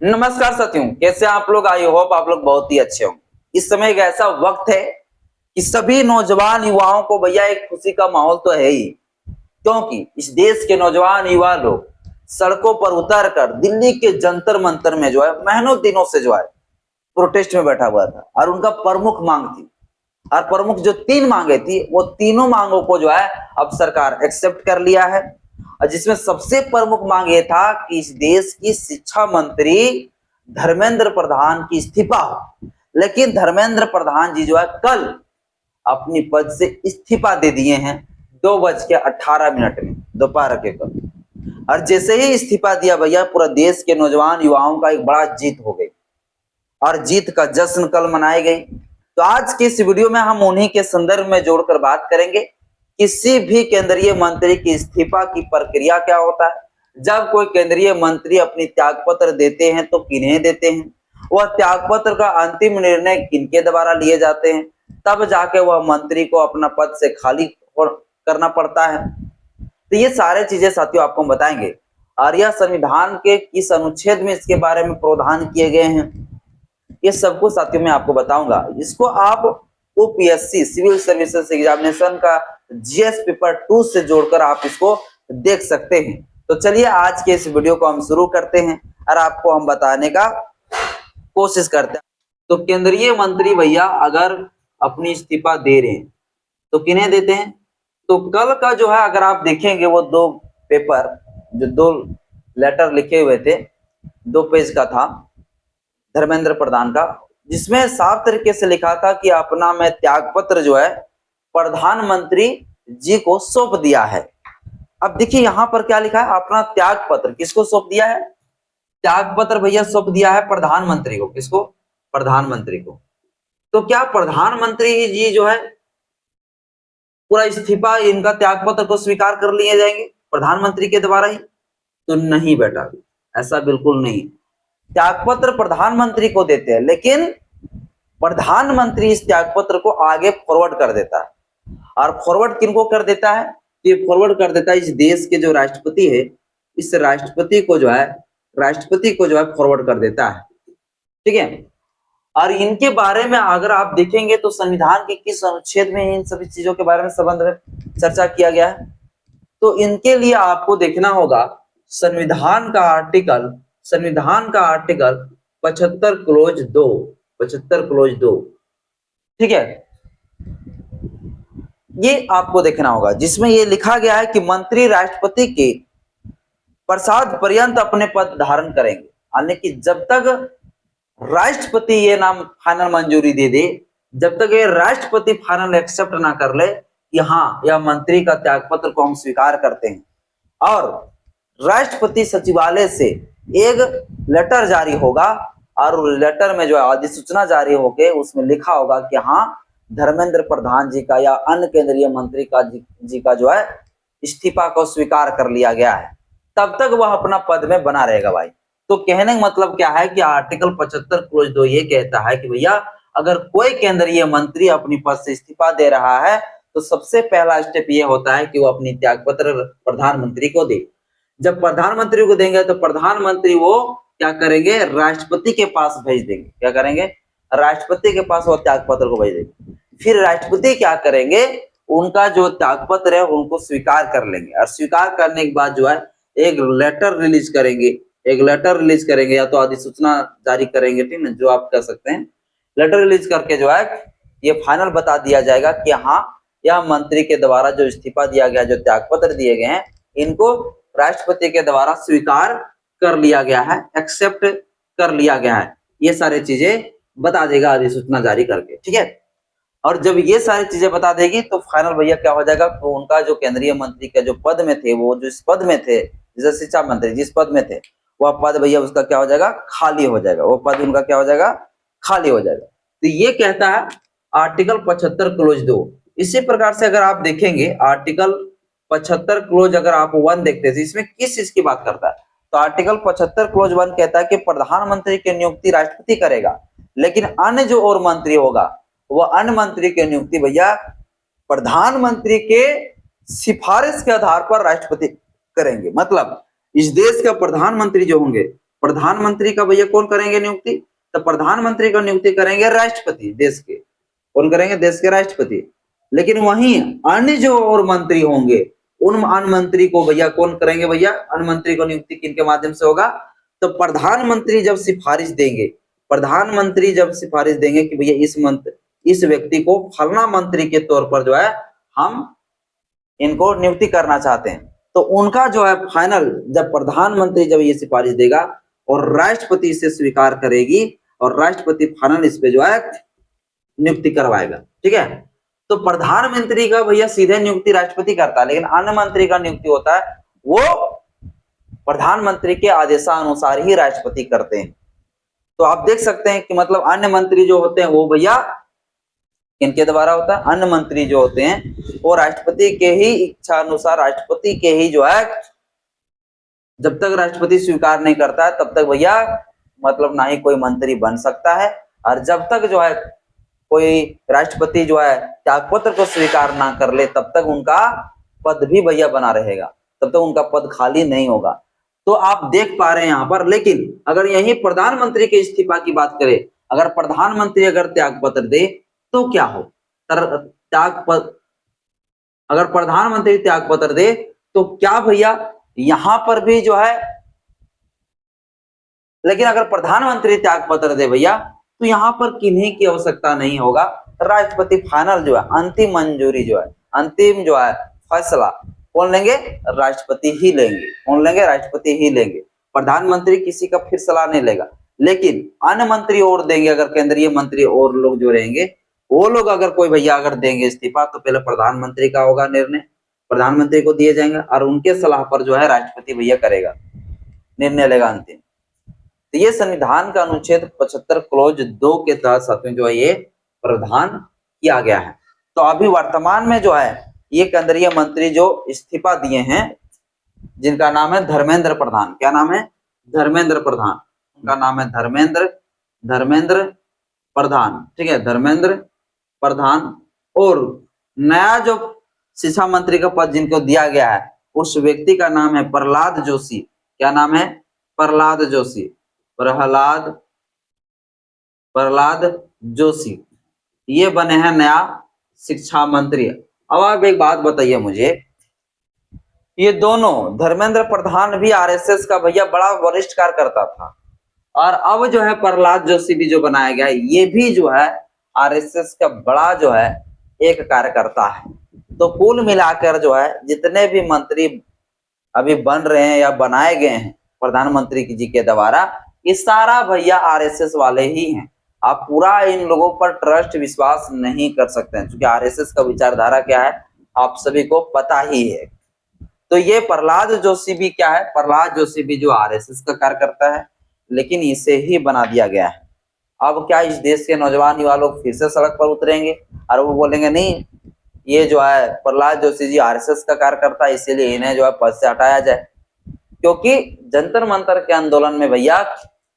नमस्कार साथियों, कैसे आप लोग। आई होप आप लोग बहुत ही अच्छे होंगे। इस समय एक ऐसा वक्त है कि सभी नौजवान युवाओं को भैया एक खुशी का माहौल तो है ही, क्योंकि इस देश के नौजवान युवा लोग सड़कों पर उतर कर दिल्ली के जंतर मंतर में जो है महीनों दिनों से जो है प्रोटेस्ट में बैठा हुआ था। और उनका प्रमुख मांग थी, और प्रमुख जो 3 मांगे थी वो तीनों मांगों को जो है अब सरकार एक्सेप्ट कर लिया है। और जिसमें सबसे प्रमुख मांग ये था कि इस देश की शिक्षा मंत्री धर्मेंद्र प्रधान की इस्तीफा हो। लेकिन धर्मेंद्र प्रधान जी जो है कल अपनी पद से इस्तीफा दे दिए हैं 2:18 में दोपहर के कल। और जैसे ही इस्तीफा दिया भैया, पूरा देश के नौजवान युवाओं का एक बड़ा जीत हो गई और जीत का जश्न कल मनाई गई। तो आज की इस वीडियो में हम उन्हीं के संदर्भ में जोड़कर बात करेंगे। किसी भी केंद्रीय मंत्री की इस्तीफा की प्रक्रिया क्या होता है, जब कोई केंद्रीय मंत्री अपनी त्यागपत्र देते हैं तो किन्हें देते हैं, वह त्यागपत्र का अंतिम निर्णय किनके द्वारा लिए जाते हैं, तब जाके वह मंत्री को अपना पद से खाली करना पड़ता है। तो ये सारे चीजें साथियों आपको हम बताएंगे। और यह संविधान के किस अनुच्छेद में इसके बारे में प्रावधान किए गए हैं, ये सब कुछ साथियों मैं आपको बताऊंगा। इसको आप यूपीएससी सिविल सर्विसेज एग्जामिनेशन का जीएस पेपर 2 से जोड़कर आप इसको देख सकते हैं। तो चलिए आज के इस वीडियो को हम शुरू करते हैं और आपको हम बताने का कोशिश करते हैं। तो केंद्रीय मंत्री भैया अगर अपनी इस्तीफा दे रहे हैं तो किन्हें देते हैं, तो कल का जो है अगर आप देखेंगे वो 2 पेपर जो 2 लेटर लिखे हुए थे, 2 पेज का था धर्मेंद्र प्रधान का, जिसमें साफ तरीके से लिखा था कि अपना मैं त्यागपत्र जो है प्रधानमंत्री जी को सौंप दिया है। अब देखिए यहां पर क्या लिखा है, अपना त्यागपत्र किसको सौंप दिया है, त्यागपत्र भैया सौंप दिया है प्रधानमंत्री को। किसको, प्रधानमंत्री को। तो क्या प्रधानमंत्री जी जो है पूरा इस्तीफा इनका त्यागपत्र को स्वीकार कर लिए जाएंगे प्रधानमंत्री के द्वारा ही? तो नहीं बेटा, ऐसा बिल्कुल नहीं। त्यागपत्र प्रधानमंत्री को देते हैं, लेकिन प्रधानमंत्री इस त्यागपत्र को आगे फॉरवर्ड कर देता है। और फॉरवर्ड किनको कर देता है, ये फॉरवर्ड कर देता है इस देश के जो राष्ट्रपति है, इस राष्ट्रपति को जो है फॉरवर्ड कर देता है। ठीक है। और इनके बारे में अगर आप देखेंगे तो संविधान के किस अनुच्छेद में इन सभी चीजों के बारे में संबंध में चर्चा किया गया है, तो इनके लिए आपको देखना होगा संविधान का आर्टिकल 75 क्लोज 2। ठीक है, ये आपको देखना होगा, जिसमें ये लिखा गया है कि मंत्री राष्ट्रपति के प्रसाद पर्यंत अपने पद धारण करेंगे। यानी कि जब तक राष्ट्रपति ये नाम फाइनल मंजूरी दे दे, जब तक ये राष्ट्रपति फाइनल एक्सेप्ट ना कर ले कि हाँ यह मंत्री का त्यागपत्र को हम स्वीकार करते हैं, और राष्ट्रपति सचिवालय से एक लेटर जारी होगा और लेटर में जो है अधिसूचना जारी होके उसमें लिखा होगा कि हाँ धर्मेंद्र प्रधान जी का या अन्य केंद्रीय मंत्री का जी का जो है इस्तीफा को स्वीकार कर लिया गया है, तब तक वह अपना पद में बना रहेगा भाई। तो कहने का मतलब क्या है कि आर्टिकल 75 क्लोज 2 ये कहता है कि भैया अगर कोई केंद्रीय मंत्री अपनी पद से इस्तीफा दे रहा है तो सबसे पहला स्टेप ये होता है कि वो अपनी त्यागपत्र प्रधानमंत्री को दे। जब प्रधानमंत्री को देंगे तो प्रधानमंत्री वो क्या करेंगे, राष्ट्रपति के पास भेज देंगे। क्या करेंगे, राष्ट्रपति के पास वो त्यागपत्र को भेज देंगे। फिर राष्ट्रपति क्या करेंगे, उनका जो त्यागपत्र है उनको स्वीकार कर लेंगे, और स्वीकार करने के बाद जो है एक लेटर रिलीज करेंगे या तो अधिसूचना जारी करेंगे, ठीक है, जो आप कर सकते हैं। लेटर रिलीज करके जो है ये फाइनल बता दिया जाएगा कि हाँ यह मंत्री के द्वारा जो इस्तीफा दिया गया, जो त्यागपत्र दिए गए हैं, इनको राष्ट्रपति के द्वारा स्वीकार कर लिया गया है, एक्सेप्ट कर लिया गया है। ये सारी चीजें बता देगा अधिसूचना जारी करके। ठीक है, और जब ये सारी चीजें बता देगी तो फाइनल भैया क्या हो जाएगा, तो उनका जो केंद्रीय मंत्री के जो पद में थे, वो जो इस पद में थे, जैसे शिक्षा मंत्री जिस पद में थे, वह पद भैया उसका क्या हो जाएगा, खाली हो जाएगा। वो पद उनका क्या हो जाएगा, खाली हो जाएगा। तो ये कहता है आर्टिकल 75 क्लोज 2। इसी प्रकार से अगर आप देखेंगे आर्टिकल 75 क्लोज अगर आप 1 देखते थे, इसमें किस चीज की बात करता है, तो आर्टिकल 75 क्लोज 1 कहता है कि प्रधानमंत्री की नियुक्ति राष्ट्रपति करेगा, लेकिन अन्य जो और मंत्री होगा वह अन्य मंत्री की नियुक्ति भैया प्रधानमंत्री के सिफारिश के आधार पर राष्ट्रपति करेंगे। मतलब इस देश के प्रधानमंत्री जो होंगे प्रधानमंत्री का भैया कौन करेंगे नियुक्ति? तो प्रधानमंत्री का नियुक्ति करेंगे राष्ट्रपति देश के। कौन करेंगे? देश के राष्ट्रपति। लेकिन वहीं अन्य जो और मंत्री होंगे उन अन्य मंत्री को भैया कौन करेंगे? भैया अन्य मंत्री को नियुक्ति किनके माध्यम से होगा? तो प्रधानमंत्री जब सिफारिश देंगे, प्रधानमंत्री जब सिफारिश देंगे कि भैया इस व्यक्ति को फलना मंत्री के तौर पर जो है हम इनको नियुक्ति करना चाहते हैं, तो उनका जो है फाइनल, जब प्रधानमंत्री जब ये सिफारिश देगा और राष्ट्रपति इसे स्वीकार करेगी और राष्ट्रपति फाइनल इस पे जो है नियुक्ति करवाएगा। ठीक है, तो प्रधानमंत्री का भैया सीधे नियुक्ति राष्ट्रपति करता है, लेकिन अन्य मंत्री का नियुक्ति होता है वो प्रधानमंत्री के आदेशानुसार ही राष्ट्रपति करते हैं। तो आप देख सकते हैं कि मतलब अन्य मंत्री जो होते हैं वो भैया किनके द्वारा होता है? अन्य मंत्री जो होते हैं वो राष्ट्रपति के ही इच्छा अनुसार, राष्ट्रपति के ही जो है, जब तक राष्ट्रपति स्वीकार नहीं करता है तब तक भैया मतलब ना ही कोई मंत्री बन सकता है, और जब तक जो है कोई राष्ट्रपति जो है त्यागपत्र को स्वीकार ना कर ले तब तक उनका पद भी भैया बना रहेगा, तब तक उनका पद खाली नहीं होगा। तो आप देख पा रहे हैं यहाँ पर। लेकिन अगर यही प्रधानमंत्री के इस्तीफा की बात करें, अगर प्रधानमंत्री अगर त्यागपत्र दे तो क्या हो? अगर प्रधानमंत्री त्यागपत्र दे तो क्या भैया यहां पर भी जो है, लेकिन अगर प्रधानमंत्री त्यागपत्र दे भैया तो यहां पर किन्हीं की आवश्यकता नहीं होगा, राष्ट्रपति फाइनल जो है अंतिम मंजूरी जो है, अंतिम जो है फैसला कौन लेंगे? राष्ट्रपति ही लेंगे। कौन लेंगे? राष्ट्रपति ही लेंगे। प्रधानमंत्री किसी का फिर सलाह नहीं लेगा, लेकिन अन्य मंत्री और देंगे। अगर केंद्रीय मंत्री और लोग जो रहेंगे वो लोग अगर कोई भैया अगर देंगे इस्तीफा तो पहले प्रधानमंत्री का होगा निर्णय, प्रधानमंत्री को दिए जाएंगे और उनके सलाह पर जो है राष्ट्रपति भैया करेगा, निर्णय लेगा अंतिम। तो ये संविधान का अनुच्छेद 75 क्लोज 2 के तहत साथियों जो है ये प्रावधान किया गया है। तो अभी वर्तमान में जो है ये केंद्रीय मंत्री जो इस्तीफा दिए हैं जिनका नाम है धर्मेंद्र प्रधान। क्या नाम है? धर्मेंद्र प्रधान। उनका नाम है धर्मेंद्र प्रधान। ठीक है, धर्मेंद्र प्रधान। और नया जो शिक्षा मंत्री का पद जिनको दिया गया है उस व्यक्ति का नाम है प्रहलाद जोशी। क्या नाम है? प्रहलाद जोशी। प्रहलाद जोशी ये बने हैं नया शिक्षा मंत्री। अब आप एक बात बताइए मुझे, ये दोनों धर्मेंद्र प्रधान भी आरएसएस का भैया बड़ा वरिष्ठ कार्यकर्ता था, और अब जो है प्रहलाद जोशी भी जो बनाया गया है ये भी जो है आरएसएस का बड़ा जो है एक कार्यकर्ता है। तो कुल मिलाकर जो है जितने भी मंत्री अभी बन रहे हैं या बनाए गए हैं प्रधानमंत्री जी के द्वारा, ये सारा भैया आरएसएस वाले ही हैं। आप पूरा इन लोगों पर ट्रस्ट विश्वास नहीं कर सकते हैं, क्योंकि आरएसएस का विचारधारा क्या है आप सभी को पता ही है। तो ये प्रहलाद जोशी भी क्या है? प्रहलाद जोशी भी जो आरएसएस का कार्यकर्ता है, लेकिन इसे ही बना दिया गया है। अब क्या इस देश के नौजवान युवा लोग फिर से सड़क पर उतरेंगे और वो बोलेंगे नहीं ये जो है प्रहलाद जोशी जी आरएसएस का कार्यकर्ता है इसीलिए इन्हें जो है पद से हटाया जाए? क्योंकि जंतर मंतर के आंदोलन में भैया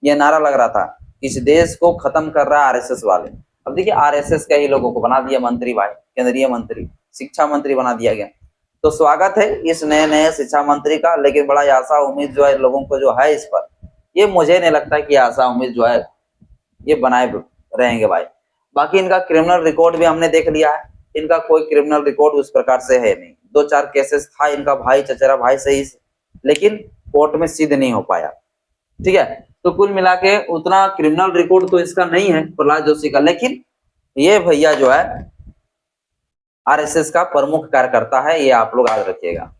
ये नारा लग रहा था कि इस देश को खत्म कर रहा है आरएसएस वाले। अब देखिए आरएसएस के ही लोगों को बना दिया मंत्री भाई, केंद्रीय मंत्री, शिक्षा मंत्री बना दिया गया। तो स्वागत है इस नए शिक्षा मंत्री का, लेकिन बड़ा आशा उम्मीद जो है लोगों को जो है इस पर, ये मुझे नहीं लगता कि आशा उम्मीद जो है ये बनाए रहेंगे भाई। बाकी इनका क्रिमिनल रिकॉर्ड भी हमने देख लिया है, इनका कोई क्रिमिनल रिकॉर्ड उस प्रकार से है नहीं। 2-4 केसेस था इनका भाई चचेरा भाई सही से, लेकिन कोर्ट में सिद्ध नहीं हो पाया। ठीक है, तो कुल मिला के उतना क्रिमिनल रिकॉर्ड तो इसका नहीं है प्रहलाद जोशी का, लेकिन ये भैया जो है आरएसएस का प्रमुख कार्यकर्ता है, ये आप लोग याद रखिएगा।